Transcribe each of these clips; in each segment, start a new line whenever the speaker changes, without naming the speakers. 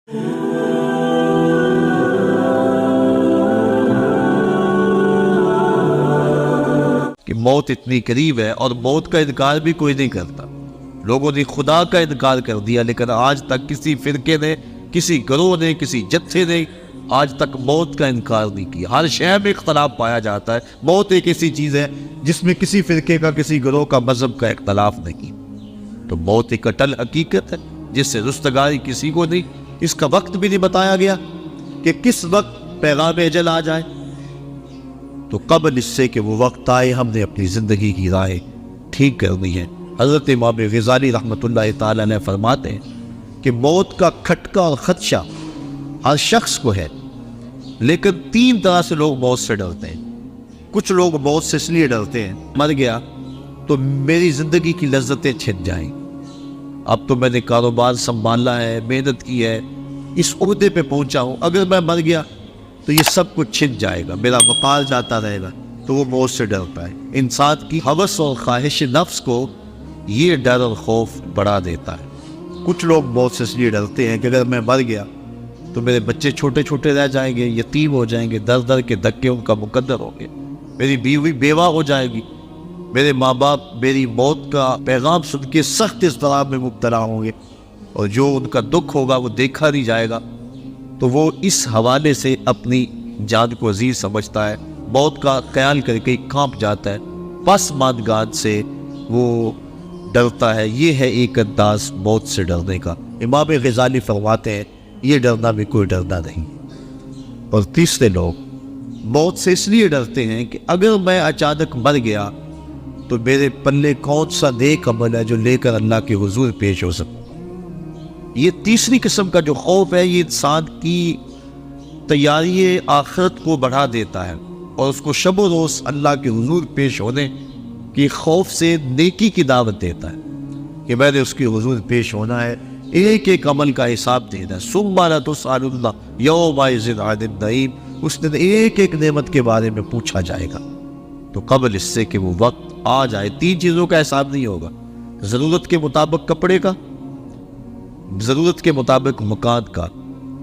کہ موت اتنی قریب ہے اور موت کا انکار بھی کوئی نہیں کرتا. لوگوں نے خدا کا انکار کر دیا، لیکن آج تک کسی فرقے نے، کسی گروہ نے، کسی جتھے نے آج تک موت کا انکار نہیں کیا. ہر شے میں اختلاف پایا جاتا ہے. موت ایک ایسی چیز ہے جس میں کسی فرقے کا، کسی گروہ کا، مذہب کا اختلاف نہیں. تو موت ایک اٹل حقیقت ہے جس سے رستگاری کسی کو نہیں. اس کا وقت بھی نہیں بتایا گیا کہ کس وقت پیغام اجل آ جائے. تو قبل اس سے کہ وہ وقت آئے ہم نے اپنی زندگی کی راہیں ٹھیک کرنی ہے. حضرت امام غزالی رحمۃ اللہ تعالی علیہ فرماتے ہیں کہ موت کا کھٹکا اور خدشہ ہر شخص کو ہے، لیکن 3 طرح سے لوگ موت سے ڈرتے ہیں. کچھ لوگ موت سے اس لیے ڈرتے ہیں، مر گیا تو میری زندگی کی لذتیں چھن جائیں. اب تو میں نے کاروبار سنبھالا ہے، محنت کی ہے، اس عہدے پہ پہنچا ہوں، اگر میں مر گیا تو یہ سب کچھ چھن جائے گا، میرا وقار جاتا رہے گا. تو وہ موت سے ڈرتا ہے. انسان کی ہوس اور خواہش نفس کو یہ ڈر اور خوف بڑھا دیتا ہے. کچھ لوگ موت سے اس لیے ڈرتے ہیں کہ اگر میں مر گیا تو میرے بچے چھوٹے چھوٹے رہ جائیں گے، یتیم ہو جائیں گے، در در کے دھکے ان کا مقدر ہوں گے، میری بیوی بیوہ ہو جائے گی، میرے ماں باپ میری موت کا پیغام سن کے سخت اضطراب میں مبتلا ہوں گے، اور جو ان کا دکھ ہوگا وہ دیکھا نہیں جائے گا. تو وہ اس حوالے سے اپنی جان کو عزیز سمجھتا ہے، موت کا خیال کر کے کانپ جاتا ہے، پسماندگان سے وہ ڈرتا ہے. یہ ہے ایک انداز موت سے ڈرنے کا. امام غزالی فرماتے ہیں یہ ڈرنا بھی کوئی ڈرنا نہیں. اور تیسرے لوگ موت سے اس لیے ڈرتے ہیں کہ اگر میں اچانک مر گیا تو میرے پلے کون سا نیک عمل ہے جو لے کر اللہ کے حضور پیش ہو سکوں. یہ تیسری قسم کا جو خوف ہے یہ انسان کی تیاری آخرت کو بڑھا دیتا ہے اور اس کو شب و روز اللہ کے حضور پیش ہونے کی خوف سے نیکی کی دعوت دیتا ہے کہ میں نے اس کے حضور پیش ہونا ہے، ایک ایک عمل کا حساب دینا ہے. ثم لتسألن یومئذ عن النعیم. اس دن ایک ایک نعمت کے بارے میں پوچھا جائے گا. تو قبل اس سے کہ وہ وقت آ جائے 3 چیزوں کا حساب نہیں ہوگا: ضرورت کے مطابق کپڑے کا، ضرورت کے مطابق مکان کا،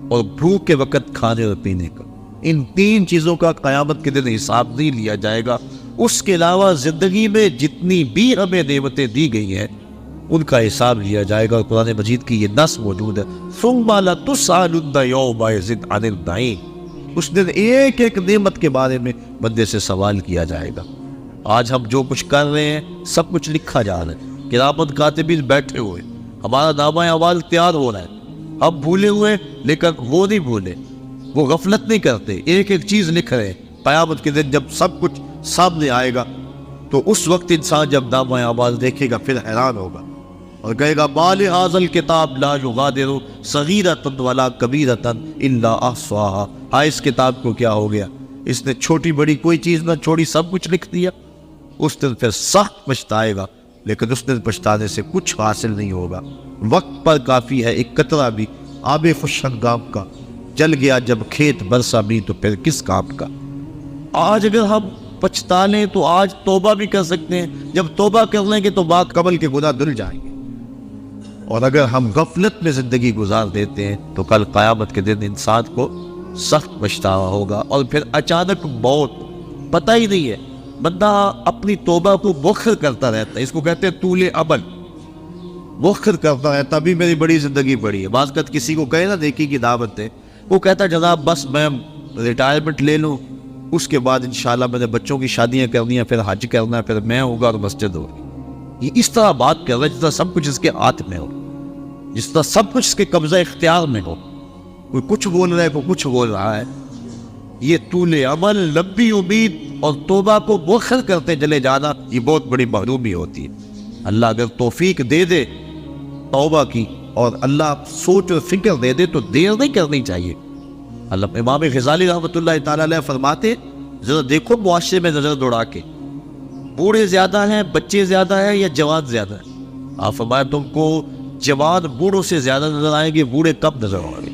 اور بھوک کے وقت کھانے اور پینے کا. ان 3 چیزوں کا قیامت کے دن حساب نہیں لیا جائے گا. اس کے علاوہ زندگی میں جتنی بھی ہمیں نعمتیں دی گئی ہیں ان کا حساب لیا جائے گا. اور قرآن مجید کی یہ نص موجود ہے: ثم لتسألن یومئذ عن النعیم. اس دن ایک ایک نعمت کے بارے میں بندے سے سوال کیا جائے گا. آج ہم جو کچھ کر رہے ہیں سب کچھ لکھا جا رہا ہے، کرامت کاتبین بیٹھے ہوئے، ہمارا نامہ اعمال تیار ہو رہا ہے. ہم بھولے ہوئے لیکن وہ نہیں بھولے، وہ غفلت نہیں کرتے، ایک ایک چیز لکھ رہے ہیں. قیامت کے دن جب سب کچھ سامنے آئے گا تو اس وقت انسان جب نامہ اعمال دیکھے گا پھر حیران ہوگا اور کہے گا ما لہذا الکتاب لا یغادر صغیرۃ ولا کبیرۃ الا احصاها. ہاں اس کتاب کو کیا ہو گیا، اس نے چھوٹی بڑی کوئی چیز نہ چھوڑی، سب کچھ لکھ دیا. اس دن پھر سخت پچھتائے گا، لیکن اس دن پچھتانے سے کچھ حاصل نہیں ہوگا. وقت پر کافی ہے ایک قطرہ بھی آب خوش ہنگام کا، جل گیا جب کھیت برسا بھی تو پھر کس کام کا. آج اگر ہم پچھتا لیں تو آج توبہ بھی کر سکتے ہیں، جب توبہ کر لیں گے تو بعد قبل کے گناہ دھل جائیں گے. اور اگر ہم غفلت میں زندگی گزار دیتے ہیں تو کل قیامت کے دن انسان کو سخت پچھتاوا ہوگا. اور پھر اچانک موت پتہ ہی نہیں ہے. بندہ اپنی توبہ کو مؤخر کرتا رہتا ہے، اس کو کہتے ہیں طول عمل. مؤخر کرتا رہتا، ابھی میری بڑی زندگی پڑی ہے. بعض وقت کسی کو کہے نا نیکی کی دعوت ہے، وہ کہتا ہے جناب بس میں ریٹائرمنٹ لے لوں، اس کے بعد انشاءاللہ میں نے بچوں کی شادیاں کرنی ہیں، پھر حج کرنا ہے، پھر میں ہوگا اور مسجد ہوگی. یہ اس طرح بات کر رہا ہے جس طرح سب کچھ اس کے ہاتھ میں ہو، جس طرح سب کچھ اس کے قبضہ اختیار میں ہو. کوئی کچھ بول رہا ہے، کوئی کچھ بول رہا ہے. یہ طول عمل، لمبی امید اور توبہ کو مؤخر کرتے چلے جانا یہ بہت بڑی محرومی ہوتی ہے. اللہ اگر توفیق دے دے توبہ کی اور اللہ سوچ اور فکر دے دے تو دیر نہیں کرنی چاہیے. اللہ امام غزالی رحمۃ اللہ تعالیٰ علیہ فرماتے ذرا دیکھو معاشرے میں نظر دوڑا کے، بوڑھے زیادہ ہیں، بچے زیادہ ہیں یا جوان زیادہ ہیں؟ آپ فرمایا تم کو جوان بوڑھوں سے زیادہ نظر آئیں گے، بوڑھے کم نظر آئیں گے.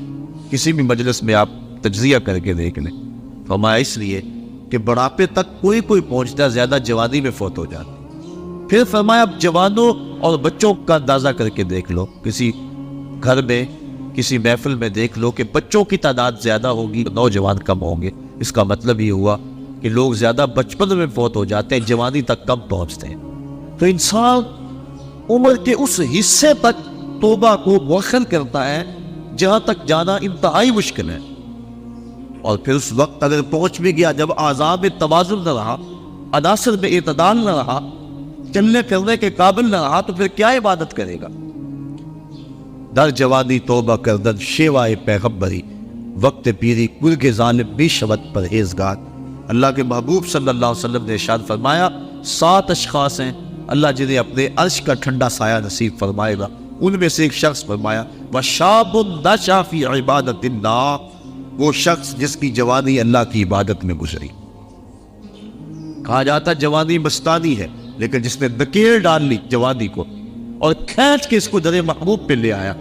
کسی بھی مجلس میں آپ تجزیہ کر کے دیکھ لیں. فرمایا اس لیے کہ بڑھاپے تک کوئی پہنچتا ہے، زیادہ جوانی میں فوت ہو جاتی. پھر فرمایا اب جوانوں اور بچوں کا اندازہ کر کے دیکھ لو. کسی گھر میں کسی محفل میں دیکھ لو کہ بچوں کی تعداد زیادہ ہوگی، نوجوان کم ہوں گے۔ اس کا مطلب یہ ہوا کہ لوگ زیادہ بچپن میں فوت ہو جاتے ہیں، جوانی تک کم پہنچتے ہیں۔ تو انسان عمر کے اس حصے تک توبہ کو مؤخر کرتا ہے جہاں تک جانا انتہائی مشکل ہے، اور پھر اس وقت اگر پہنچ بھی گیا جب اعضاء میں توازن نہ رہا، عناصر میں اعتدال نہ رہا، چلنے پھرنے کے قابل نہ رہا، تو پھر کیا عبادت کرے گا؟ در جوانی توبہ کردن شیوائے پیغمبری، وقت پیری گرگ ظالم بھی شبد پرہیزگار۔ اللہ کے محبوب صلی اللہ علیہ وسلم نے ارشاد فرمایا 7 اشخاص ہیں اللہ جنہیں اپنے عرش کا ٹھنڈا سایہ نصیب فرمائے گا۔ ان میں سے ایک شخص فرمایا وَشَابٌ نَشَأَ فِي عِبَادَةِ اللَّهِ، وہ شخص جس کی جوانی اللہ کی عبادت میں گزری۔ کہا جاتا جوانی مستانی ہے، لیکن جس نے نکیل ڈال لی جوانی کو اور کھینچ کے اس کو در محبوب پہ لے آیا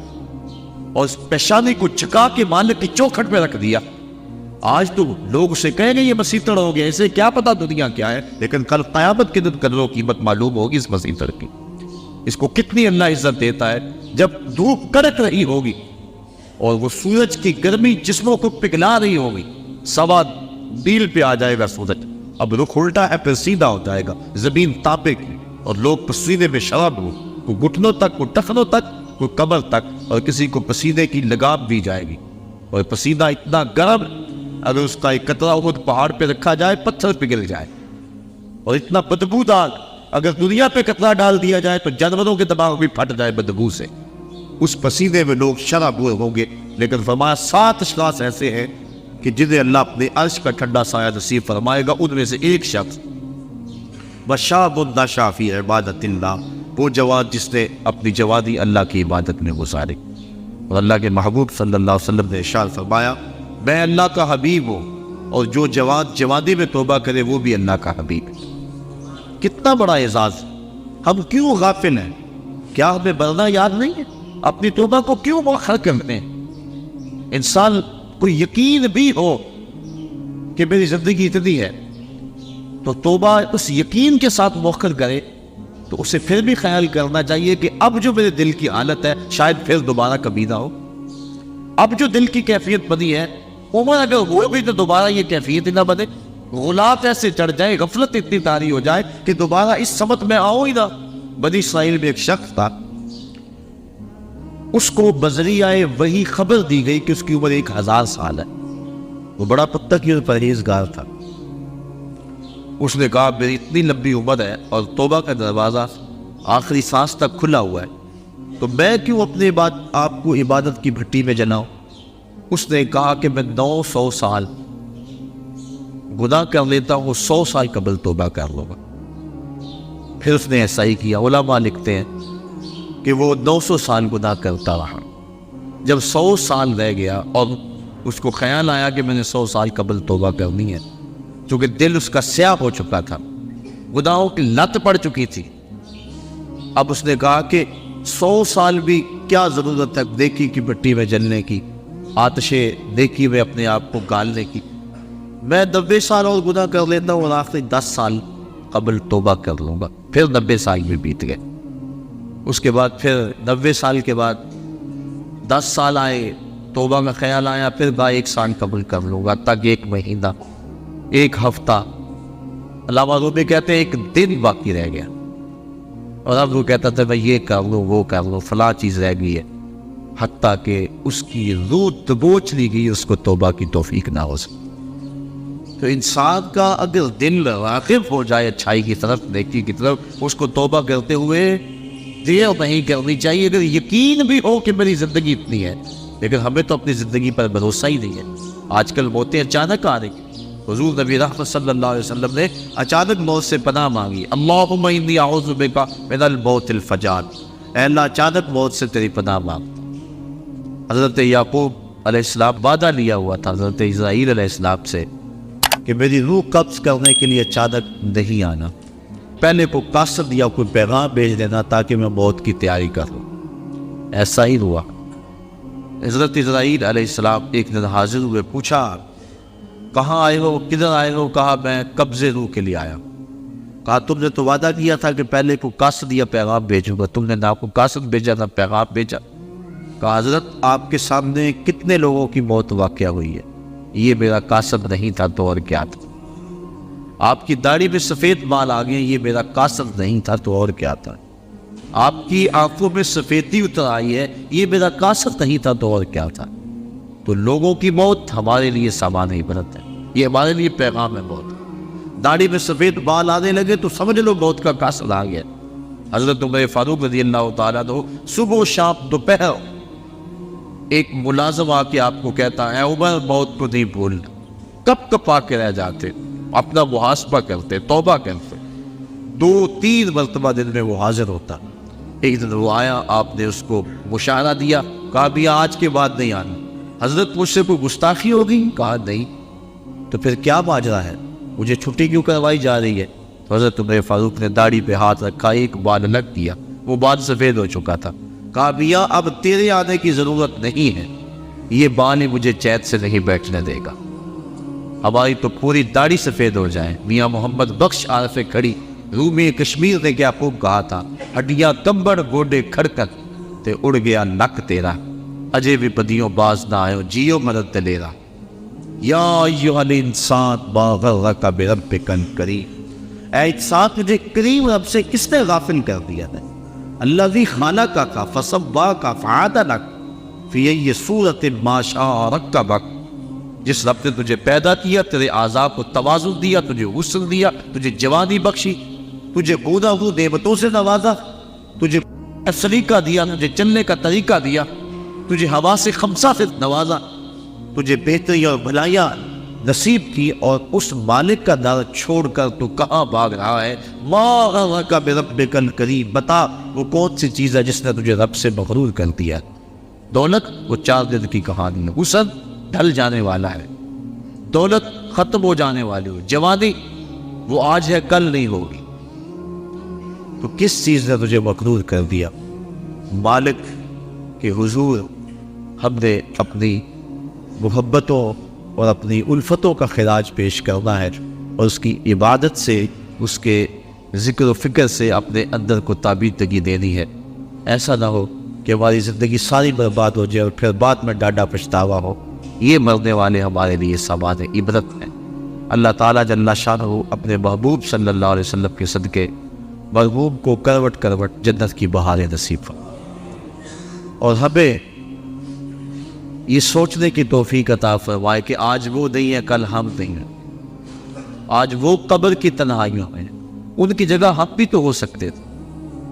اور اس پیشانی کو چکا کے مالک کی چوکھٹ پہ رکھ دیا، آج تو لوگ اسے کہیں گے یہ مسیطڑ ہو گیا، اسے کیا پتا دنیا کیا ہے، لیکن کل قیامت کے دن قدر و قیمت معلوم ہوگی اس مسیطڑ کی۔ اس کو کتنی اللہ عزت دیتا ہے جب دھوپ کڑک رہی ہوگی اور وہ سورج کی گرمی جسموں کو پگھلا رہی ہوگی، سوا میل پہ آ جائے گا سورج، اب رخ الٹا ہے پھر سیدھا ہو جائے گا، زمین تاپے کی اور لوگ پسینے میں شراب ہو، کوئی گھٹنوں تک، کوئی ٹخنوں تک، کوئی کمر تک، اور کسی کو پسینے کی لگام دی جائے گی، اور پسینہ اتنا گرم اگر اس کا ایک قطرہ خود پہاڑ پہ رکھا جائے پتھر پگھل جائے، اور اتنا بدبودار اگر دنیا پہ قطرہ ڈال دیا جائے تو جانوروں کے دماغ بھی پھٹ جائے بدبو سے۔ اس پسینے میں لوگ شراب ہوں گے، لیکن فرمایا 7 اشخاص ایسے ہیں کہ جنہیں اللہ اپنے عرش کا ٹھنڈا سایہ نصیب فرمائے گا۔ ان میں سے ایک شخص وَشَابٌ نَشَأَ فِي عِبَادَةِ اللَّهِ، وہ جوان جس نے اپنی جوانی اللہ کی عبادت میں گزاری۔ اور اللہ کے محبوب صلی اللہ علیہ وسلم نے ارشاد فرمایا میں اللہ کا حبیب ہوں، اور جو جوان جوانی میں توبہ کرے وہ بھی اللہ کا حبیب ہے۔ کتنا بڑا اعزاز! ہم کیوں غافل ہیں؟ کیا ہمیں مرنا یاد نہیں ہے؟ اپنی توبہ کو کیوں مؤخر کرتے ہیں؟ انسان کو یقین بھی ہو کہ میری زندگی اتنی ہے تو توبہ اس یقین کے ساتھ مؤخر کرے، تو اسے پھر بھی خیال کرنا چاہیے کہ اب جو میرے دل کی حالت ہے شاید پھر دوبارہ کبھی نہ ہو۔ اب جو دل کی کیفیت بنی ہے، عمر اگر ہو بھی تو دوبارہ یہ کیفیت ہی نہ بنے، غلاف ایسے چڑھ جائے، غفلت اتنی طاری ہو جائے کہ دوبارہ اس سمت میں آؤ ہی نہ۔ بنی اسرائیل میں ایک شخص تھا، اس کو بذریعہ وحی خبر دی گئی کہ اس کی عمر 1000 سال ہے۔ وہ بڑا متقی اور پرہیزگار تھا۔ اس نے کہا میری اتنی لمبی عمر ہے اور توبہ کا دروازہ آخری سانس تک کھلا ہوا ہے، تو میں کیوں اپنے آپ کو عبادت کی بھٹی میں جلاؤں؟ اس نے کہا کہ میں 900 سال گناہ کر لیتا ہوں، 100 سال قبل توبہ کر لوں گا۔ پھر اس نے ایسا ہی کیا۔ علماء لکھتے ہیں کہ وہ 900 سال گناہ کرتا رہا۔ جب 100 سال رہ گیا اور اس کو خیال آیا کہ میں نے 100 سال قبل توبہ کرنی ہے، چونکہ دل اس کا سیاہ ہو چکا تھا، گناہوں کی لت پڑ چکی تھی، اب اس نے کہا کہ 100 سال بھی کیا ضرورت ہے نیکی کی مٹی میں جلنے کی، آتش نیکی میں اپنے آپ کو گالنے کی۔ میں 90 سال اور گناہ کر لیتا ہوں اور آخری 10 سال قبل توبہ کر لوں گا۔ پھر 90 سال بھی بیت گئے۔ اس کے بعد پھر 90 سال کے بعد 10 سال آئے، توبہ کا خیال آیا، پھر 1 سال قبل کر لوں گا، تک 1 مہینہ، 1 ہفتہ، علامہ رومی کہتے ہیں 1 دن باقی رہ گیا، اور اب وہ کہتا تھا میں یہ کر لوں، وہ کر لوں، فلاں چیز رہ گئی ہے، حتیٰ کہ اس کی روح دبوچ لی گئی، اس کو توبہ کی توفیق نہ ہو سکی۔ تو انسان کا اگر دل واقف ہو جائے اچھائی کی طرف، نیکی کی طرف، اس کو توبہ کرتے ہوئے دیر نہیں کرنی چاہیے۔ اگر یقین بھی ہو کہ میری زندگی اتنی ہے، لیکن ہمیں تو اپنی زندگی پر بھروسہ ہی نہیں ہے۔ آج کل موتیں اچانک آ رہی ہیں۔ حضور نبی رحمت صلی اللہ علیہ وسلم نے اچانک موت سے پناہ مانگی، اللہم انی اعوذ بک من الموت الفجاع، اے اللہ اچانک موت سے تیری پناہ مانگتا۔ حضرت یعقوب علیہ السلام وعدہ لیا ہوا تھا حضرت اسرائیل علیہ السلام سے کہ میری روح قبض کرنے کے لیے اچانک نہیں آنا، پہلے کو قاصد یا کوئی پیغام بھیج دینا تاکہ میں موت کی تیاری کر لوں۔ ایسا ہی ہوا۔ حضرت اسرائیل علیہ السلام ایک دن حاضر ہوئے، پوچھا کہاں آئے ہو، کدھر آئے ہو؟ کہا میں قبضے روح کے لیے آیا۔ کہا تم نے تو وعدہ کیا تھا کہ پہلے کو قاصد یا پیغام بھیجوں گا، تم نے نہ کو قاصد بھیجا نہ پیغام بھیجا۔ کہ حضرت آپ کے سامنے کتنے لوگوں کی موت واقع ہوئی ہے، یہ میرا کاسب نہیں تھا تو اور کیا تھا۔ آپ کی داڑھی پہ سفید بال آ گئے، یہ میرا کاسب نہیں تھا تو اور کیا تھا۔ آپ کی آنکھوں میں سفیدی اتر آئی ہے، یہ میرا کاسب نہیں تھا تو اور کیا تھا۔ تو لوگوں کی موت ہمارے لیے سامان عبرت ہے، یہ ہمارے لیے پیغام ہے موت۔ داڑھی میں سفید بال آنے لگے تو سمجھ لو موت کا کاسب آ گیا۔ حضرت عمر فاروق رضی اللہ تعالیٰ عنہ صبح و شام دوپہر ایک ملازم آ کے آپ کو کہتا ہے عمر موت کو نہیں بھولنا، کب کب آ کے رہ جاتے، اپنا محاسبہ کرتے، توبہ کرتے۔ 2-3 مرتبہ دن میں وہ حاضر ہوتا۔ ایک دن وہ آیا، آپ نے اس کو مشارہ دیا، کہا بھی آج کے بعد نہیں آنا۔ حضرت مجھ سے کوئی گستاخی ہو گئی؟ کہا نہیں۔ تو پھر کیا ماجرا ہے، مجھے چھٹی کیوں کروائی جا رہی ہے؟ تو حضرت عمر فاروق نے داڑھی پہ ہاتھ رکھا، ایک بال الگ کیا، وہ بال سفید ہو چکا تھا۔ کہا بیا اب تیرے آنے کی ضرورت نہیں ہے، یہ بال ہی مجھے چین سے نہیں بیٹھنے دے گا، ہماری تو پوری داڑھی سفید ہو جائے۔ میاں محمد بخش عارف کھڑی رومی کشمیر نے کیا خوب کہا تھا، ہڈیاں کمبڑ گوڈے کھڑکت تے اڑ گیا نک تیرا، اجے بھی بدیوں باز نہ آئے جیو مدد دلیرا، یا ایھا الانسان ما غرک بربک الکریم، اے انسان تجھے کریم رب سے کس نے غافل کر دیا ہے؟ الذی خلقک فسواک فعدلک فی ای صورت ما شاء رکبک، جس رب نے تجھے پیدا کیا، تیرے اعضاء کو توازن دیا، تجھے غسل دیا، تجھے جوانی بخشی، تجھے گودا ہو نعمتوں سے نوازا، تجھے سلیقہ دیا، تجھے چلنے کا طریقہ دیا، تجھے حواس خمسہ سے نوازا، تجھے بہتری اور بھلائیاں نصیب کی، اور اس مالک کا در چھوڑ کر تو کہاں بھاگ رہا ہے؟ ما غرک بربک الکریم، بتا وہ کون سی چیز ہے جس نے تجھے رب سے مغرور کر دیا؟ دولت وہ 4 دن کی کہانی ہے، حسن ڈھل جانے والا ہے، دولت ختم ہو جانے والی ہو، جوانی وہ آج ہے کل نہیں ہوگی۔ تو کس چیز نے تجھے مغرور کر دیا؟ مالک کے حضور ہم نے اپنی محبتوں اور اپنی الفتوں کا خراج پیش کرنا ہے، اور اس کی عبادت سے، اس کے ذکر و فکر سے اپنے اندر کو تابیدگی دینی ہے۔ ایسا نہ ہو کہ ہماری زندگی ساری برباد ہو جائے اور پھر بعد میں ڈاڈا پچھتاوا ہو۔ یہ مرنے والے ہمارے لیے سامان عبرت ہیں۔ اللہ تعالیٰ جل شانہ اپنے محبوب صلی اللہ علیہ وسلم کے صدقے مرحوم کو کروٹ کروٹ جنت کی بہاریں نصیب فرمائے، اور ہمیں یہ سوچنے کی توفیق عطا فرمائے کہ آج وہ نہیں ہے کل ہم نہیں ہیں، آج وہ قبر کی تنہائیوں میں ان کی جگہ ہم بھی تو ہو سکتے تھے۔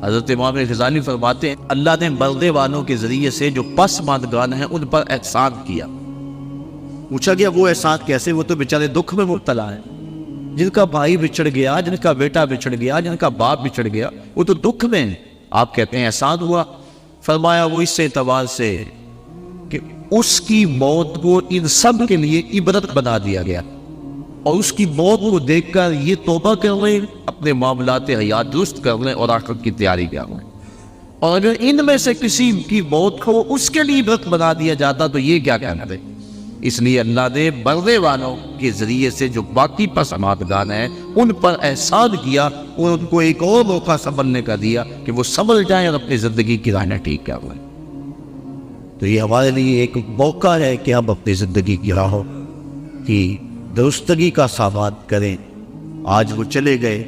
حضرت امام غزالی فرماتے ہیں اللہ نے مرنے والوں کے ذریعے سے جو پسماندگان ہیں ان پر احسان کیا۔ پوچھا گیا وہ احسان کیسے؟ وہ تو بیچارے دکھ میں مبتلا ہیں، جن کا بھائی بچھڑ گیا، جن کا بیٹا بچھڑ گیا، جن کا باپ بچھڑ گیا، وہ تو دکھ میں ہیں۔ آپ کہتے ہیں احسان ہوا؟ فرمایا وہ اس اعتبار سے کہ اس کی موت کو ان سب کے لیے عبرت بنا دیا گیا، اور اس کی موت کو دیکھ کر یہ توبہ کر لیں، اپنے معاملات حیات درست کر لیں اور آخرت کی تیاری کر لیں۔ اور اگر ان میں سے کسی کی موت کو اس کے لیے عبرت بنا دیا جاتا تو یہ کیا کہنا دے؟ اس لیے اللہ نے مرنے والوں کے ذریعے سے جو باقی پسماندگان ہیں ان پر احسان کیا، اور ان کو ایک اور موقع سنبھلنے کا دیا کہ وہ سنبھل جائیں اور اپنی زندگی کی راہیں ٹھیک کر لیں۔ تو یہ ہمارے لیے ایک موقع ہے کہ ہم اپنی زندگی کی راہوں کی درستگی کا سامان کریں۔ آج وہ چلے گئے،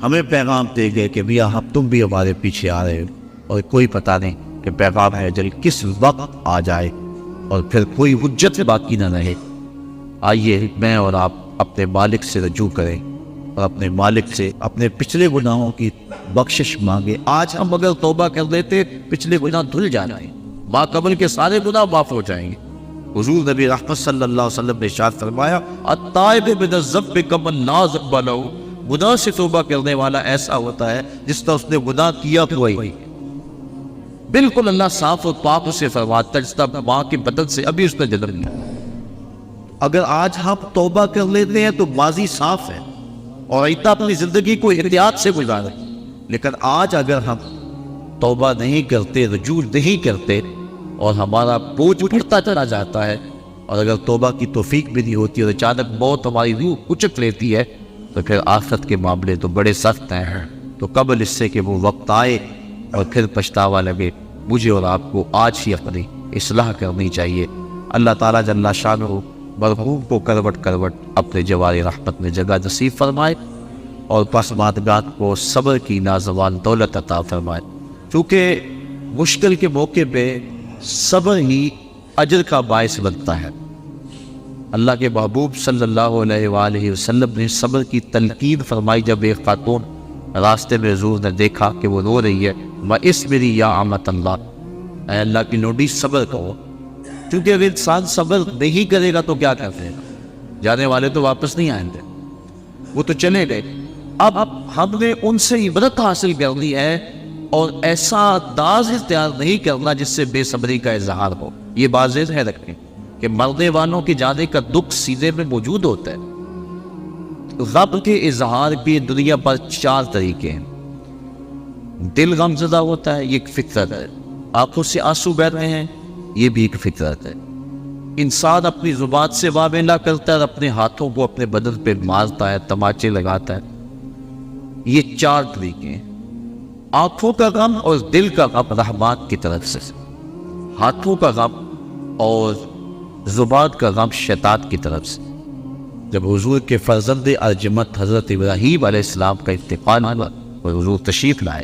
ہمیں پیغام دے گئے کہ بھیا ہم تم بھی ہمارے پیچھے آ رہے ہو، اور کوئی پتہ نہیں کہ پیغام ہے جل کس وقت آ جائے اور پھر کوئی حجت باقی نہ رہے۔ آئیے میں اور آپ اپنے مالک سے رجوع کریں اور اپنے مالک سے اپنے پچھلے گناہوں کی بخشش مانگے۔ آج ہم اگر توبہ کر لیتے پچھلے گناہ دھل جائیں، ماں قبل کے سارے گناہ معاف ہو جائیں گے۔ حضور نبی رحمت صلی اللہ علیہ وسلم نے ارشاد فرمایا التائب من الذنب کمن لا ذنب لہ، گناہ سے توبہ کرنے والا ایسا ہوتا ہے جس طرح اس نے گناہ کیا کوئی، بالکل اللہ صاف اور پاک اسے فرماتا ہے جس طرح ماں کے بدن سے ابھی اس نے جنم لیا۔ اگر آج ہم توبہ کر لیتے ہیں تو ماضی صاف ہے اور ایتا اپنی زندگی کو احتیاط سے گزارے، لیکن آج اگر ہم توبہ نہیں کرتے، رجوع نہیں کرتے، اور ہمارا بوجھ بڑھتا چلا جاتا ہے، اور اگر توبہ کی توفیق بھی نہیں ہوتی اور اچانک موت ہماری روح کچک لیتی ہے، تو پھر آخرت کے معاملے تو بڑے سخت ہیں۔ تو قبل اس سے کہ وہ وقت آئے اور پھر پچھتاوا لگے، مجھے اور آپ کو آج ہی اپنی اصلاح کرنی چاہیے۔ اللہ تعالیٰ جل شانہ مرحوم کو کروٹ کروٹ اپنے جوار رحمت میں جگہ نصیب فرمائے اور پسماندگان کو صبر کی نازوان دولت عطا فرمائے، کیونکہ مشکل کے موقع پہ صبر ہی اجر کا باعث بنتا ہے۔ اللہ کے محبوب صلی اللہ علیہ وآلہ وسلم نے صبر کی تلقین فرمائی جب ایک خاتون راستے میں حضور نے دیکھا کہ وہ رو رہی ہے، وَاصبری یا امۃ اللہ، اے اللہ کی لونڈی صبر کرو، کیونکہ اگر انسان صبر نہیں کرے گا تو کیا کرتے ہیں، جانے والے تو واپس نہیں آئیں گے، وہ تو چلے گئے۔ اب ہم نے ان سے عبرت حاصل کرنی ہے اور ایسا انداز اختیار نہیں کرنا جس سے بے صبری کا اظہار ہو۔ یہ بات ہے رکھیں کہ مرنے والوں کے جانے کا دکھ سینے میں موجود ہوتا ہے۔ غم کے اظہار کی دنیا پر 4 طریقے ہیں۔ دل غم زدہ ہوتا ہے، یہ ایک فطرت ہے۔ آنکھوں سے آنسو بہ رہے ہیں، یہ بھی ایک فطرت ہے۔ انسان اپنی زبان سے وابلہ کرتا ہے اور اپنے ہاتھوں کو اپنے بدن پہ مارتا ہے، تماچے لگاتا ہے۔ یہ 4 طریقے ہیں۔ آنکھوں کا غم اور دل کا غم رحمان کی طرف سے، ہاتھوں کا غم اور زبان کا غم شیطان کی طرف سے۔ جب حضور کے فرزند ارجمت حضرت ابراہیم علیہ السلام کا انتقال ہوا اور حضور تشریف لائے،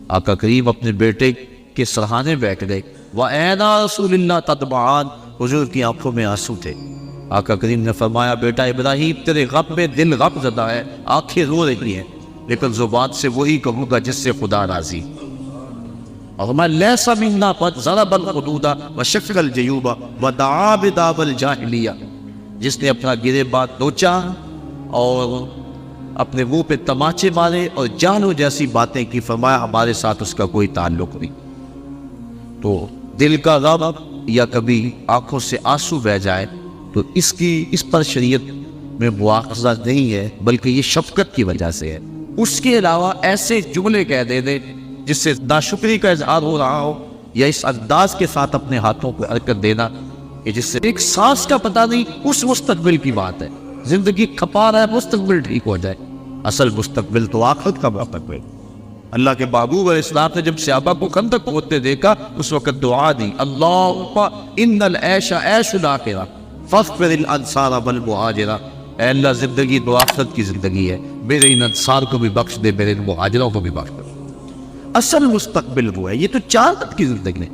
آقا کریم اپنے بیٹے کے سرہانے بیٹھ گئے، وَأَيْنَا رَسُولِ اللَّهِ تَدْمَعَانِ، حضور کی آنکھوں میں آنسو تھے۔ آقا کریم نے فرمایا، بیٹا ابراہیم تیرے غم میں دل غم زدہ ہے، آنکھیں رو رہی ہیں، لیکن زبان سے وہی کہوں گا جس سے خدا راضی۔ اور میں لیسا منا قد ضرب الخدود وشق الجیوب ودعا بدعوى الجاہلیہ، جس نے اپنا گرے بات نوچا اور اپنے منہ پہ تماچے مارے اور جانو جیسی باتیں کی، فرمایا ہمارے ساتھ اس کا کوئی تعلق نہیں۔ تو دل کا غم یا کبھی آنکھوں سے آنسو بہ جائے تو اس پر شریعت میں مواخذہ نہیں ہے، بلکہ یہ شفقت کی وجہ سے ہے۔ اس کے علاوہ ایسے جملے کہہ دے جس سے ناشکری کا اظہار ہو رہا ہو، یا اس انداز کے ساتھ اپنے ہاتھوں کو حرکت دینا کہ جس سے ایک سانس کا پتہ نہیں، اس مستقبل کی بات ہے۔ زندگی کھپا رہا ہے، مستقبل ٹھیک ہو جائے، اصل مستقبل تو آخرت کا مستقبل۔ اللہ کے محبوب علیہ السلام نے جب صحابہ کو خندق ہوتے دیکھا، اس وقت دعا دی، اللہم ان العیش عیش الاخرہ فاغفر الانصار والمہاجرہ، اے اللہ زندگی تو آخرت کی زندگی ہے، میرے ان انصار کو بھی بخش دے، میرے ان مہاجروں کو بھی بخش دے۔ اصل مستقبل وہ ہے۔ یہ تو 4 وقت کی زندگی ہے۔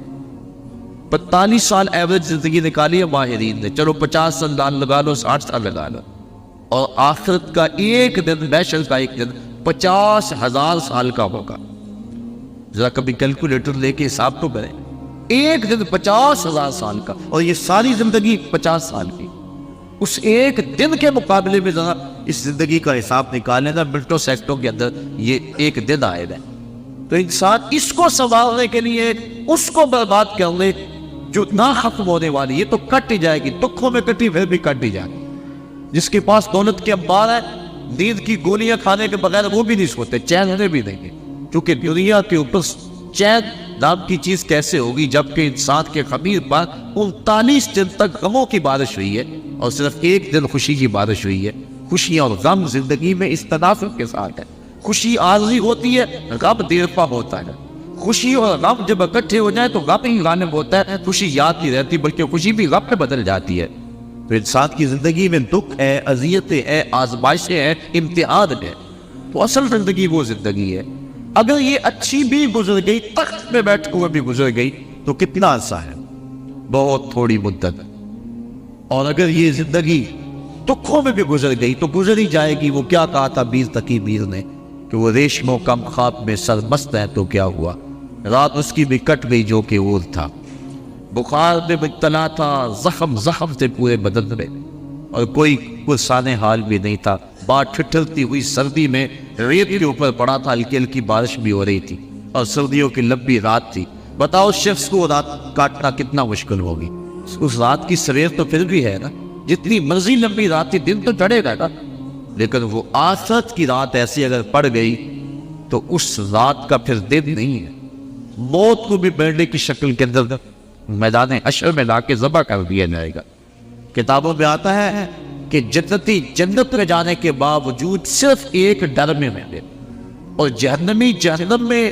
45 سال ایوریج زندگی نکالی ہے ماہرین نے، چلو 50 سال لگا لو، 60 سال لگا لو، اور آخرت کا ایک دن، محشر کا ایک دن 50,000 سال کا ہوگا۔ ذرا کبھی کیلکولیٹر لے کے حساب تو کریں، ایک دن 50,000 سال کا، اور یہ ساری زندگی 50 سال کی۔ اس ایک دن کے مقابلے میں ذرا اس زندگی کا حساب نکالیں نا، منٹوں سیکنڈوں کے اندر یہ ایک دن آئے گا۔ تو انسان اس کو سنبھالنے کے لیے اس کو برباد کر لے جو نہ ختم ہونے والی، یہ تو کٹ ہی جائے گی، دکھوں میں کٹی پھر بھی کٹ ہی جائے گی۔ جس کے پاس دولت کے انبار ہے، نیند کی گولیاں کھانے کے بغیر وہ بھی نہیں سوتے، چین ہونے بھی نہیں گے، کیونکہ دنیا کے اوپر چین نام کی چیز کیسے ہوگی جبکہ انسان کے خمیر پر 39 دن تک غموں کی بارش ہوئی ہے اور صرف ایک دن خوشی کی بارش ہوئی ہے۔ خوشیاں اور غم زندگی میں اس تناسب کے ساتھ ہے۔ خوشی عارضی ہوتی ہے، غم دیر پا ہوتا ہے۔ خوشی اور غم جب اکٹھے ہو جائیں تو غم ہی غالب ہوتا ہے، خوشی یاد نہیں رہتی بلکہ خوشی بھی غم میں بدل جاتی ہے۔ تو انسان کی زندگی میں دکھ ہے، اذیتیں ہیں، آزمائشیں ہیں، امتحان ہے، تو اصل زندگی وہ زندگی ہے۔ اگر یہ اچھی بھی گزر گئی، تخت میں بیٹھے ہوئے بھی گزر گئی تو کتنا عرصہ ہے، بہت تھوڑی مدت۔ اور اگر یہ زندگی دکھوں میں بھی گزر گئی تو گزر ہی جائے گی۔ وہ کیا کہا تھا میر تقی میر نے کہ وہ ریشموں کم خواب میں سرمست ہے تو کیا ہوا، رات اس کی بھی کٹ گئی جو کہ اور تھا۔ بخار میں مبتلا تھا، زخم سے پورے بدن میں، اور کوئی پرسان حال بھی نہیں تھا۔ بات ٹھٹھرتی ہوئی سردی میں ریت کے اوپر پڑا تھا، ہلکی ہلکی بارش بھی ہو رہی تھی اور سردیوں کی لمبی رات تھی۔ بتاؤ شخص کو رات کاٹنا کتنا مشکل ہوگی۔ اس رات کی سویر تو پھر بھی ہے نا، جتنی مرضی لمبی رات تھی، دن تو چڑھے گا نا، لیکن وہ آخرت کی رات ایسی اگر پڑ گئی تو اس رات کا پھر دن نہیں ہے۔ موت کو بھی بیڑے کی شکل کے اندر میدان حشر میں لا کے ذبح کر دیا جائے گا۔ کتابوں میں آتا ہے کہ جنتی جنت میں جانے کے باوجود صرف ایک ڈر میں رہے، اور جہنمی جہنم میں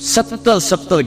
70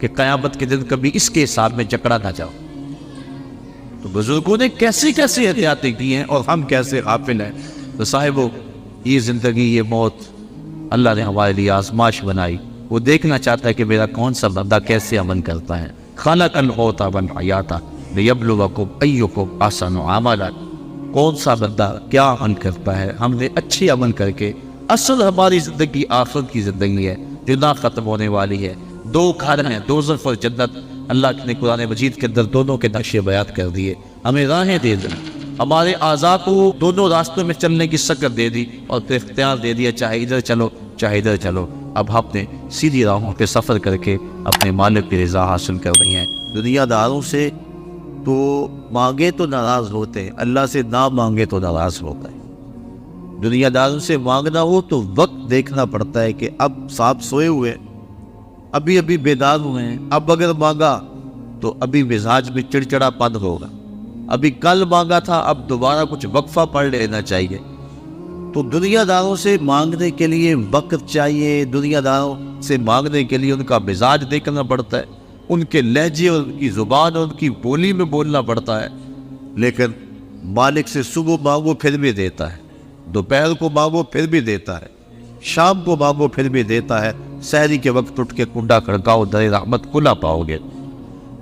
کہ قیامت کے دن کبھی اس کے حساب میں جکڑا نہ جاؤ۔ تو بزرگوں نے کیسی کیسی احتیاطیں کی ہیں اور ہم کیسے غافل ہیں۔ تو صاحبو، یہ زندگی، یہ موت اللہ نے ہمارے لیے آزمائش بنائی۔ وہ دیکھنا چاہتا ہے کہ میرا کون سا بندہ کیسے عمل کرتا ہے۔ خلق الموت والحیات لیبلوکم ایکم احسن عملا، کون سا بندہ کیا عمل کرتا ہے۔ ہم نے اچھے عمل کر کے، اصل ہماری زندگی آخرت کی زندگی ہے جو نہ ختم ہونے والی ہے۔ دو گھر ہیں، دوزخ اور جنت۔ اللہ نے قرآن مجید کے اندر دونوں کے نقشے بیان کر دیے، ہمیں راہیں دے دی، ہمارے اعضاء کو دونوں راستوں میں چلنے کی شکل دے دی اور پھر اختیار دے دیا، چاہے ادھر چلو چاہے ادھر چلو۔ اب ہم نے سیدھی راہوں پہ سفر کر کے اپنے مالک کی رضا حاصل کر رہی ہیں۔ دنیا داروں سے تو مانگے تو ناراض ہوتے ہیں، اللہ سے نہ مانگے تو ناراض ہوتا ہے۔ دنیا داروں سے مانگنا ہو تو وقت دیکھنا پڑتا ہے کہ اب صاحب سوئے ہوئے، ابھی بیدار ہوئے ہیں، اب اگر مانگا تو ابھی مزاج میں چڑچڑا پن ہوگا، ابھی کل مانگا تھا اب دوبارہ کچھ وقفہ پڑھ لینا چاہیے۔ تو دنیا داروں سے مانگنے کے لیے وقت چاہیے، دنیا داروں سے مانگنے کے لیے ان کا مزاج دیکھنا پڑتا ہے، ان کے لہجے اور ان کی زبان اور ان کی بولی میں بولنا پڑتا ہے۔ لیکن مالک سے صبح مانگو پھر بھی دیتا ہے، دوپہر کو مانگو پھر بھی دیتا ہے، شام کو مانگو پھر بھی دیتا ہے۔ سحری کے وقت اٹھ کے کنڈا کھڑکاؤ، در رحمت کھلا پاؤ گے۔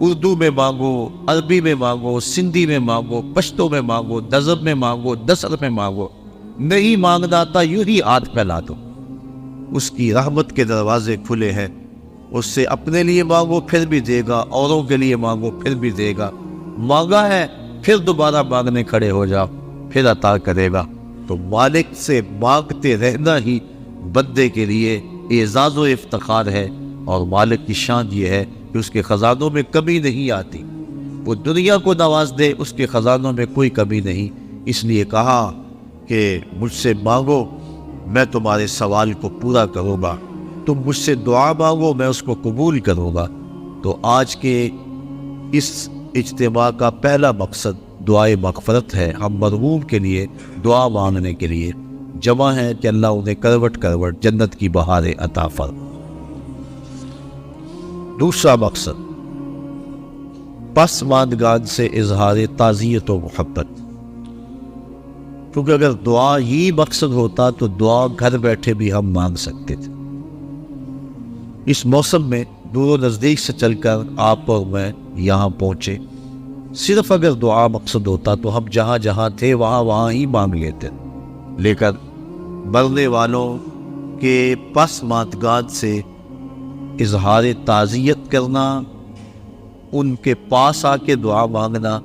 اردو میں مانگو، عربی میں مانگو، سندھی میں مانگو، پشتو میں مانگو، نظم میں مانگو، نثر میں مانگو، نہیں مانگنا آتا یوں ہی ہاتھ پھیلا دو، اس کی رحمت کے دروازے کھلے ہیں۔ اس سے اپنے لیے مانگو پھر بھی دے گا، اوروں کے لیے مانگو پھر بھی دے گا۔ مانگا ہے پھر دوبارہ مانگنے کھڑے ہو جاؤ، پھر عطا کرے گا۔ تو مالک سے مانگتے رہنا ہی بندے کے لیے اعزاز و افتخار ہے، اور مالک کی شان یہ ہے کہ اس کے خزانوں میں کمی نہیں آتی۔ وہ دنیا کو نواز دے، اس کے خزانوں میں کوئی کمی نہیں۔ اس لیے کہا کہ مجھ سے مانگو میں تمہارے سوال کو پورا کروں گا، تم مجھ سے دعا مانگو میں اس کو قبول کروں گا۔ تو آج کے اس اجتماع کا پہلا مقصد دعائے مغفرت ہے۔ ہم مرحوم کے لیے دعا مانگنے کے لیے جمع ہیں کہ اللہ انہیں کروٹ کروٹ جنت کی بہاریں عطا فرمائے۔ دوسرا مقصد پسماندگان سے اظہار تعزیت و محبت، کیونکہ اگر دعا ہی مقصد ہوتا تو دعا گھر بیٹھے بھی ہم مانگ سکتے تھے۔ اس موسم میں دور و نزدیک سے چل کر آپ اور میں یہاں پہنچے، صرف اگر دعا مقصد ہوتا تو ہم جہاں جہاں تھے وہاں ہی مانگ لیتے، لیکن مرنے والوں کے پسماندگان سے اظہار تعزیت کرنا، ان کے پاس آ کے دعا مانگنا،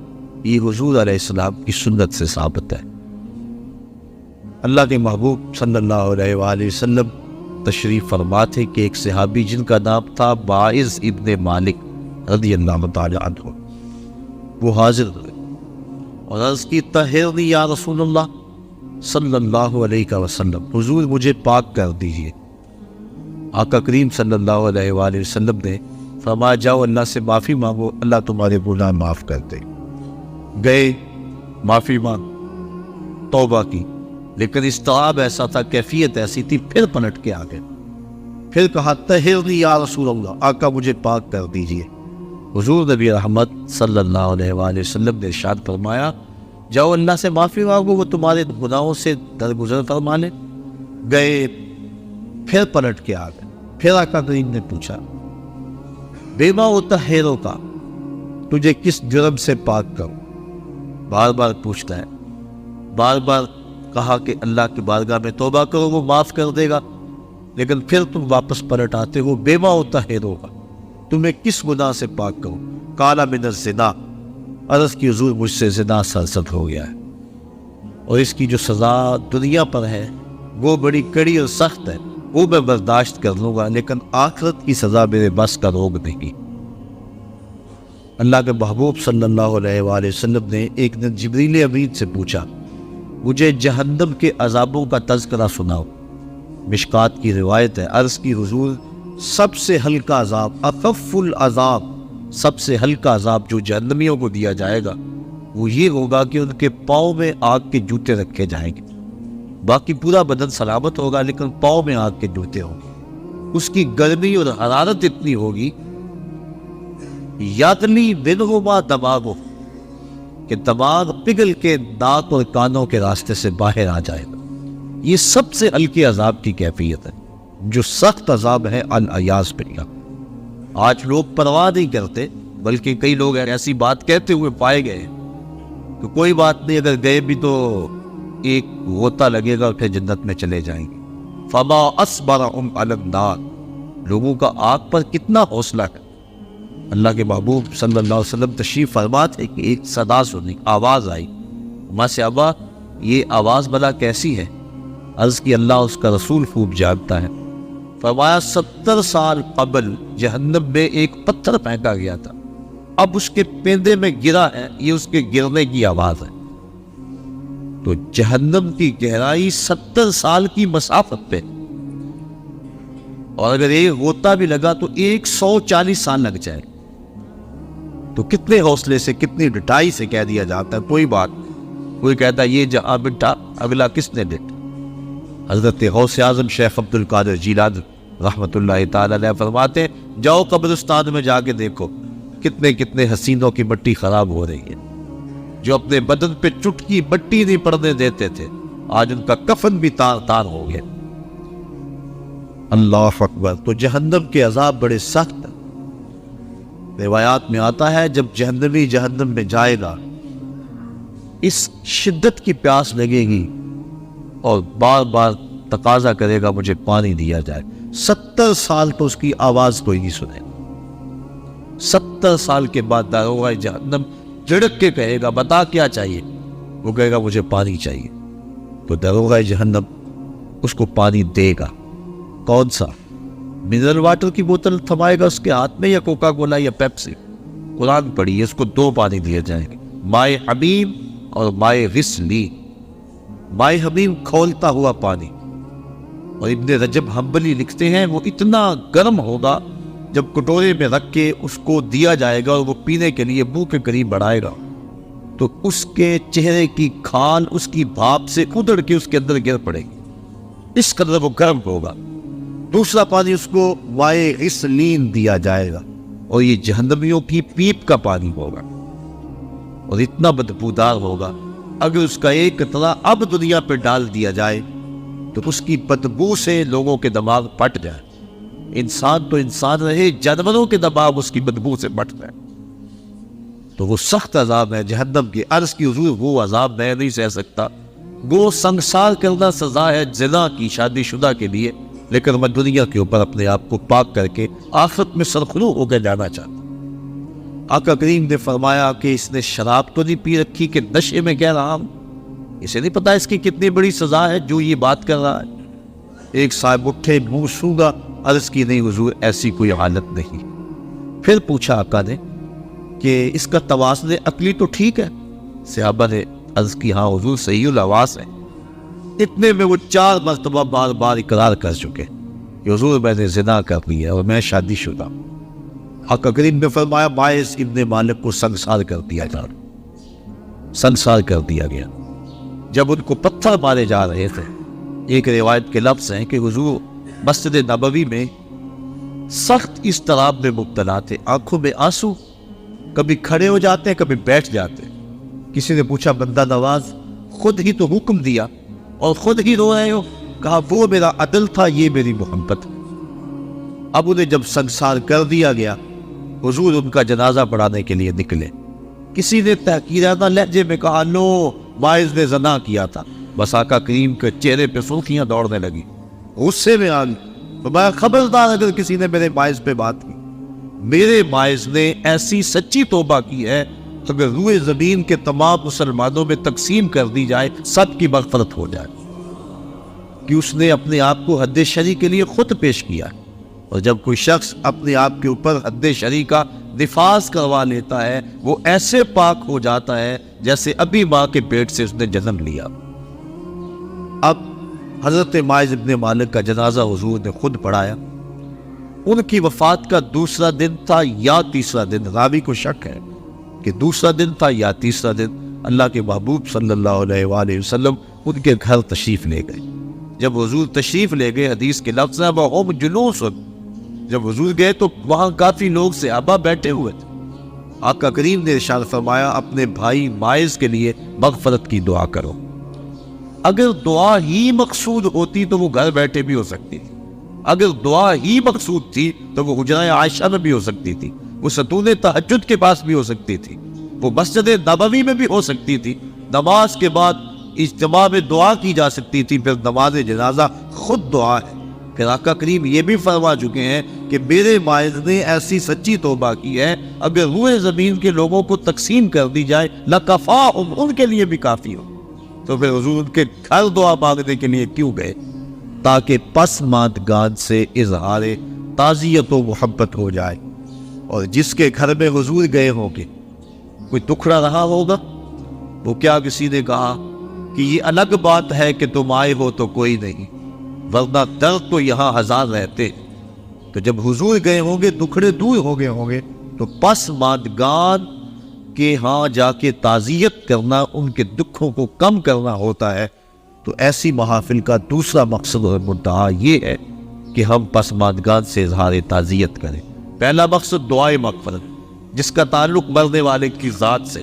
یہ حضور علیہ السلام کی سنت سے ثابت ہے۔ اللہ کے محبوب صلی اللہ علیہ وآلہ وسلم تشریف فرما تھے کہ ایک صحابی جن کا نام تھا باعث ابن مالک رضی اللہ تعالی عنہ، وہ حاضر ہوئے اور عرض کی طہرنی یا رسول اللہ صلی اللہ علیہ وسلم، حضور مجھے پاک کر دیجئے۔ آقا کریم صلی اللہ علیہ وآلہ وسلم نے فرمایا جاؤ اللہ سے معافی مانگو، اللہ تمہارے گناہ معاف کر دے۔ گئے معافی مانگ، توبہ کی، لیکن اضطراب ایسا تھا، کیفیت ایسی تھی، پھر پلٹ کے آگے پھر کہا طہرنی یا رسول اللہ، آقا مجھے پاک کر دیجئے۔ حضور نبی رحمت صلی اللہ علیہ وآلہ وسلم نے ارشاد فرمایا جاؤ اللہ سے معافی مانگو، وہ تمہارے گناہوں سے درگزر فرما لے۔ گئے پھر پلٹ کے آ گئے، پھر آقا کریم نے پوچھا بیما اطہرو کا، تجھے کس جرم سے پاک کروں؟ بار بار پوچھتا ہے، بار بار کہا کہ اللہ کی بارگاہ میں توبہ کرو وہ معاف کر دے گا، لیکن پھر تم واپس پلٹ آتے ہو، بیما اطہرو کا، تمہیں کس گناہ سے پاک کروں؟ قال من الزنا، عرض کی حضور مجھ سے زنا سرزد ہو گیا ہے، اور اس کی جو سزا دنیا پر ہے وہ بڑی کڑی اور سخت ہے، وہ میں برداشت کر لوں گا، لیکن آخرت کی سزا میرے بس کا روگ نہیں۔ اللہ کے محبوب صلی اللہ علیہ وآلہ وسلم نے ایک دن جبریل امین سے پوچھا مجھے جہنم کے عذابوں کا تذکرہ سناؤ۔ مشکات کی روایت ہے، عرض کی حضور سب سے ہلکا عذاب، اخف العذاب، سب سے ہلکا عذاب جو جہنمیوں کو دیا جائے گا وہ یہ ہوگا کہ ان کے پاؤں میں آگ کے جوتے رکھے جائیں گے، باقی پورا بدن سلامت ہوگا لیکن پاؤں میں آگ کے جوتے ہوں گے۔ اس کی گرمی اور حرارت اتنی ہوگی یادلی منہما دماغو، کہ دماغ پگھل کے دانت اور کانوں کے راستے سے باہر آ جائے گا۔ یہ سب سے ہلکی عذاب کی کیفیت ہے۔ جو سخت عذاب ہے الیاذ باللہ، آج لوگ پرواہ نہیں کرتے، بلکہ کئی لوگ ایسی بات کہتے ہوئے پائے گئے کہ کوئی بات نہیں، اگر گئے بھی تو ایک غوطہ لگے گا اور پھر جنت میں چلے جائیں گے۔ فما اصبرهم علی النار، لوگوں کا آگ پر کتنا حوصلہ ہے۔ اللہ کے محبوب صلی اللہ علیہ وسلم تشریف فرما تھے کہ ایک صدا سنی، آواز آئی، ماں سے ابا یہ آواز بلا کیسی ہے؟ عرض کی اللہ اس کا رسول خوب جانتا ہے۔ فرمایا 70 سال قبل جہنم میں ایک پتھر پھینکا گیا تھا، اب اس کے پیندے میں گرا ہے، یہ اس کے گرنے کی آواز ہے۔ تو جہنم کی گہرائی 70 سال کی مسافت پہ، اور اگر ایک غوطہ بھی لگا تو 140 سال لگ جائے، تو کتنے حوصلے سے، کتنی ڈٹائی سے کہہ دیا جاتا ہے کوئی بات۔ کوئی کہتا ہے یہ جہاں بٹھا اگلا کس نے ڈٹا؟ حضرت غوث اعظم شیخ عبد القادر جیلانی رحمۃ اللہ تعالی علیہ فرماتے ہیں جاؤ قبرستان میں جا کے دیکھو کتنے کتنے حسینوں کی مٹی خراب ہو رہی ہے، جو اپنے بدن پہ چٹکی مٹی نہیں پڑنے دیتے تھے، آج ان کا کفن بھی تار تار ہو گیا۔ اللہ اکبر۔ تو جہنم کے عذاب بڑے سخت ہیں۔ روایات میں آتا ہے جب جہنمی جہنم میں جائے گا، اس شدت کی پیاس لگے گی اور بار بار تقاضا کرے گا مجھے پانی دیا جائے۔ 70 سال تو اس کی آواز کوئی نہیں سنے۔ 70 سال کے بعد داروغہ جہنم جھڑک کے کہے گا بتا کیا چاہیے؟ وہ کہے گا مجھے پانی چاہیے۔ تو داروغہ جہنم اس کو پانی دے گا۔ کون سا؟ منرل واٹر کی بوتل تھمائے گا اس کے ہاتھ میں، یا کوکا کولا یا پیپسی؟ قرآن پڑھیے، اس کو 2 پانی دیے جائیں گے، مائے حمیم اور مائے غسلی۔ مائے حمیم کھولتا ہوا پانی، اور ابن رجب حنبلی لکھتے ہیں وہ اتنا گرم ہوگا جب کٹورے میں رکھ کے اس کو دیا جائے گا اور وہ پینے کے لیے منہ کے قریب بڑھائے گا تو اس کے چہرے کی کھال اس کی بھاپ سے ادڑ کے اس کے اندر گر پڑے گی، اس قدر وہ گرم ہوگا۔ دوسرا پانی اس کو مائے غسلین دیا جائے گا، اور یہ جہنمیوں کی پیپ کا پانی ہوگا، اور اتنا بدبودار ہوگا اگر اس کا ایک قطرہ اب دنیا پہ ڈال دیا جائے تو اس کی بدبو سے لوگوں کے دماغ پھٹ جائے۔ انسان تو انسان رہے، جانوروں کے دماغ اس کی بدبو سے پھٹ جائے۔ تو وہ سخت عذاب ہے جہنم کی۔ عرض کی حضور وہ عذاب میں نہیں سہ سکتا، وہ سنگسار کرنا سزا ہے زنا کی شادی شدہ کے لیے، لیکن میں دنیا کے اوپر اپنے آپ کو پاک کر کے آخرت میں سرخرو ہو کے جانا چاہتا ہوں۔ آقا کریم نے فرمایا کہ اس نے شراب تو نہیں پی رکھی کہ نشے میں کہہ رہا ہوں؟ اسے نہیں پتا اس کی کتنی بڑی سزا ہے جو یہ بات کر رہا ہے۔ ایک صاحب اٹھے، منہ سونگا، عرض کی نہیں حضور ایسی کوئی حالت نہیں۔ پھر پوچھا آقا نے کہ اس کا توازن عقلی تو ٹھیک ہے؟ صحابہ نے عرض کی ہاں حضور صحیح الحواس ہے۔ اتنے میں وہ 4 مرتبہ بار بار اقرار کر چکے کہ حضور میں نے زنا کر لیا اور میں شادی شدہ۔ آقا کریم نے فرمایا باعث ابن مالک کو سنگسار کر دیا گیا، سنگسار کر دیا گیا۔ جب ان کو پتھر مارے جا رہے تھے، ایک روایت کے لفظ ہیں کہ حضور مسجد نبوی میں سخت اضطراب میں مبتلا تھے، آنکھوں میں آنسو، کبھی کھڑے ہو جاتے کبھی بیٹھ جاتے۔ کسی نے پوچھا بندہ نواز خود ہی تو حکم دیا اور خود ہی رو رہے ہو؟ کہا وہ میرا عدل تھا، یہ میری محبت۔ اب انہیں جب سنگسار کر دیا گیا، حضور ان کا جنازہ پڑھانے کے لیے نکلے۔ کسی نے تحقیرانہ لہجے میں کہا لو باعث نے زنا کیا تھا، بس آقا کریم کے چہرے پہ سرخیاں دوڑنے لگی، غصے میں آ گئی۔ میں خبردار اگر کسی نے میرے باعث پہ بات کی، میرے باعث نے ایسی سچی توبہ کی ہے اگر روئے زمین کے تمام مسلمانوں میں تقسیم کر دی جائے سب کی مغفرت ہو جائے، کہ اس نے اپنے آپ کو حد شرع کے لیے خود پیش کیا۔ اور جب کوئی شخص اپنے آپ کے اوپر حد شرع کا نفاذ کروا لیتا ہے وہ ایسے پاک ہو جاتا ہے جیسے ابھی ماں کے پیٹ سے اس نے جنم لیا۔ اب حضرت ماعز ابن مالک کا جنازہ حضور نے خود پڑھایا۔ ان کی وفات کا دوسرا دن تھا یا تیسرا دن، راوی کو شک ہے کہ دوسرا دن تھا یا تیسرا دن۔ اللہ کے محبوب صلی اللہ علیہ وآلہ وسلم ان کے گھر تشریف لے گئے۔ جب حضور تشریف لے گئے، حدیث کے لفظ ہیں وَهُمْ جُلُوسٌ، جب حضور گئے تو وہاں کافی لوگ صحابہ بیٹھے ہوئے تھے، آقا کریم نے ارشاد فرمایا اپنے بھائی مائز کے لیے مغفرت کی دعا کرو۔ اگر دعا ہی مقصود ہوتی تو وہ گھر بیٹھے بھی ہو سکتی تھی، اگر دعا ہی مقصود تھی تو وہ حجرہ عائشہ میں بھی ہو سکتی تھی، وہ ستون تہجد کے پاس بھی ہو سکتی تھی، وہ مسجد نبوی میں بھی ہو سکتی تھی، نماز کے بعد اجتماع میں دعا کی جا سکتی تھی، پھر نماز جنازہ خود دعا ہے۔ پھر آقا کریم یہ بھی فرما چکے ہیں کہ میرے مائز نے ایسی سچی توبہ کی ہے، اگر روئے زمین کے لوگوں کو تقسیم کر دی جائے لَکَفَاهُمْ، ان کے لیے بھی کافی ہو۔ تو پھر حضور ان کے گھر دعا مانگنے کے لیے کیوں گئے؟ تاکہ پسماندگان سے اظہار تعزیت و محبت ہو جائے، اور جس کے گھر میں حضور گئے ہوں گے کوئی دکھڑا رہا ہوگا، وہ کیا کسی نے کہا کہ یہ الگ بات ہے کہ تم آئے ہو تو کوئی نہیں، ورنہ درد تو یہاں ہزار رہتے۔ تو جب حضور گئے ہوں گے دکھڑے دور ہو گئے ہوں گے تو پسماندگان کے ہاں جا کے تعزیت کرنا، ان کے دکھوں کو کم کرنا ہوتا ہے۔ تو ایسی محافل کا دوسرا مقصد اور مدعا یہ ہے کہ ہم پسماندگان سے اظہار تعزیت کریں۔ پہلا مقصد دعائے مغفرت جس کا تعلق مرنے والے کی ذات سے،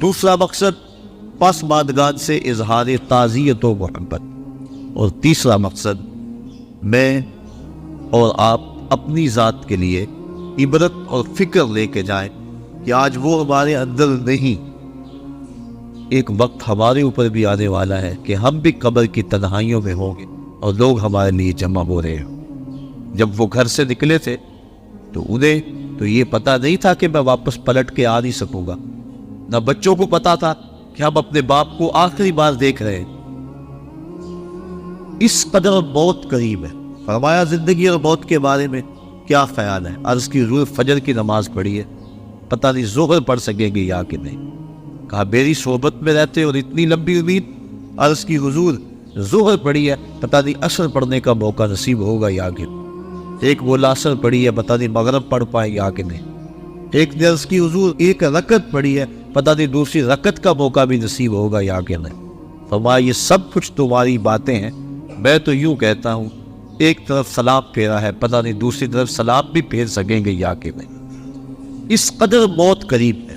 دوسرا مقصد پسماندگان سے اظہار تعزیت و محبت، اور تیسرا مقصد میں اور آپ اپنی ذات کے لیے عبرت اور فکر لے کے جائیں کہ آج وہ ہمارے اندر نہیں، ایک وقت ہمارے اوپر بھی آنے والا ہے کہ ہم بھی قبر کی تنہائیوں میں ہوں گے اور لوگ ہمارے لیے جمع ہو رہے ہیں۔ جب وہ گھر سے نکلے تھے تو انہیں تو یہ پتہ نہیں تھا کہ میں واپس پلٹ کے آ نہیں سکوں گا، نہ بچوں کو پتا تھا کہ ہم اپنے باپ کو آخری بار دیکھ رہے ہیں۔ اس قدر موت قریب ہے۔ فرمایا زندگی اور موت کے بارے میں کیا خیال ہے؟ عرض کی حضور فجر کی نماز پڑھی ہے، پتہ نہیں ظہر پڑھ سکیں گے یا کہ نہیں۔ کہا میری صحبت میں رہتے اور اتنی لمبی امید؟ عرض کی حضور ظہر پڑھی ہے، پتہ نہیں عصر پڑھنے کا موقع نصیب ہوگا یا کہ نہیں۔ ایک بولا عصر پڑھی ہے، پتہ نہیں مغرب پڑھ پائے یا کہ نہیں۔ ایک نے عرض کی حضور ایک رکعت پڑھی ہے، پتہ نہیں دوسری رکعت کا موقع بھی نصیب ہوگا یا کہ نہیں۔ فرمایا یہ سب کچھ تمہاری باتیں ہیں، میں تو یوں کہتا ہوں ایک طرف سلام پھیرا ہے، پتہ نہیں دوسری طرف سلام بھی پھیر سکیں گے یا کہ نہیں۔ اس قدر موت قریب ہے۔